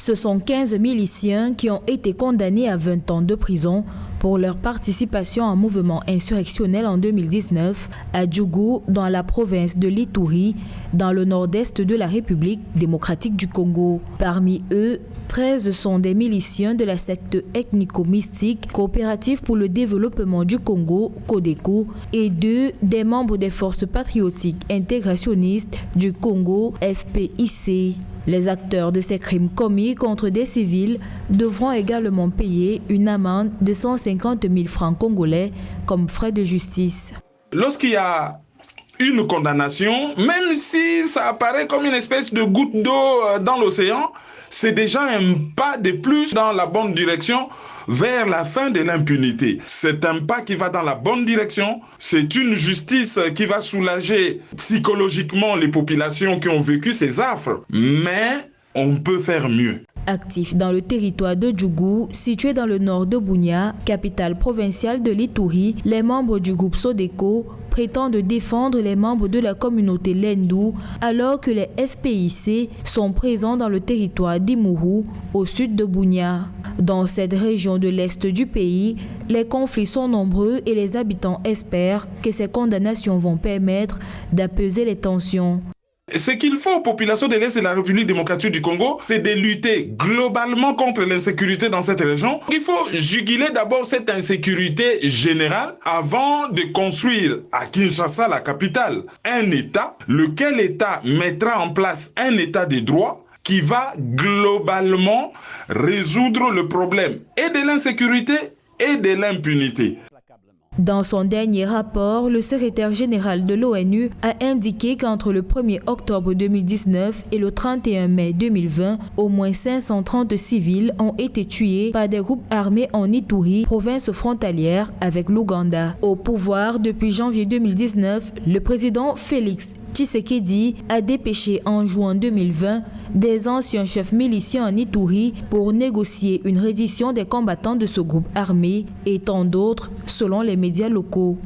Ce sont 15 miliciens qui ont été condamnés à 20 ans de prison pour leur participation à un mouvement insurrectionnel en 2019 à Djougou, dans la province de l'Ituri, dans le nord-est de la République démocratique du Congo. Parmi eux, 13 sont des miliciens de la secte ethnico-mystique Coopérative pour le développement du Congo, CODECO, et 2 des membres des forces patriotiques intégrationnistes du Congo, FPIC. Les acteurs de ces crimes commis contre des civils devront également payer une amende de 150 000 francs congolais comme frais de justice. Lorsqu'il y a une condamnation, même si ça apparaît comme une espèce de goutte d'eau dans l'océan, c'est déjà un pas de plus dans la bonne direction vers la fin de l'impunité. C'est un pas qui va dans la bonne direction. C'est une justice qui va soulager psychologiquement les populations qui ont vécu ces affres. Mais on peut faire mieux. Actifs dans le territoire de Djougou, situé dans le nord de Bunia, capitale provinciale de l'Ituri, les membres du groupe Sodeco prétendent défendre les membres de la communauté Lendu alors que les FPIC sont présents dans le territoire d'Imuru, au sud de Bunia. Dans cette région de l'est du pays, les conflits sont nombreux et les habitants espèrent que ces condamnations vont permettre d'apaiser les tensions. Ce qu'il faut aux populations de l'Est de la République démocratique du Congo, c'est de lutter globalement contre l'insécurité dans cette région. Il faut juguler d'abord cette insécurité générale avant de construire à Kinshasa, la capitale, un État, lequel État mettra en place un État de droit qui va globalement résoudre le problème et de l'insécurité et de l'impunité. Dans son dernier rapport, le secrétaire général de l'ONU a indiqué qu'entre le 1er octobre 2019 et le 31 mai 2020, au moins 530 civils ont été tués par des groupes armés en Ituri, province frontalière avec l'Ouganda. Au pouvoir depuis janvier 2019, le président Félix Tshisekedi a dépêché en juin 2020 des anciens chefs miliciens en Ituri pour négocier une reddition des combattants de ce groupe armé et tant d'autres selon les médias locaux.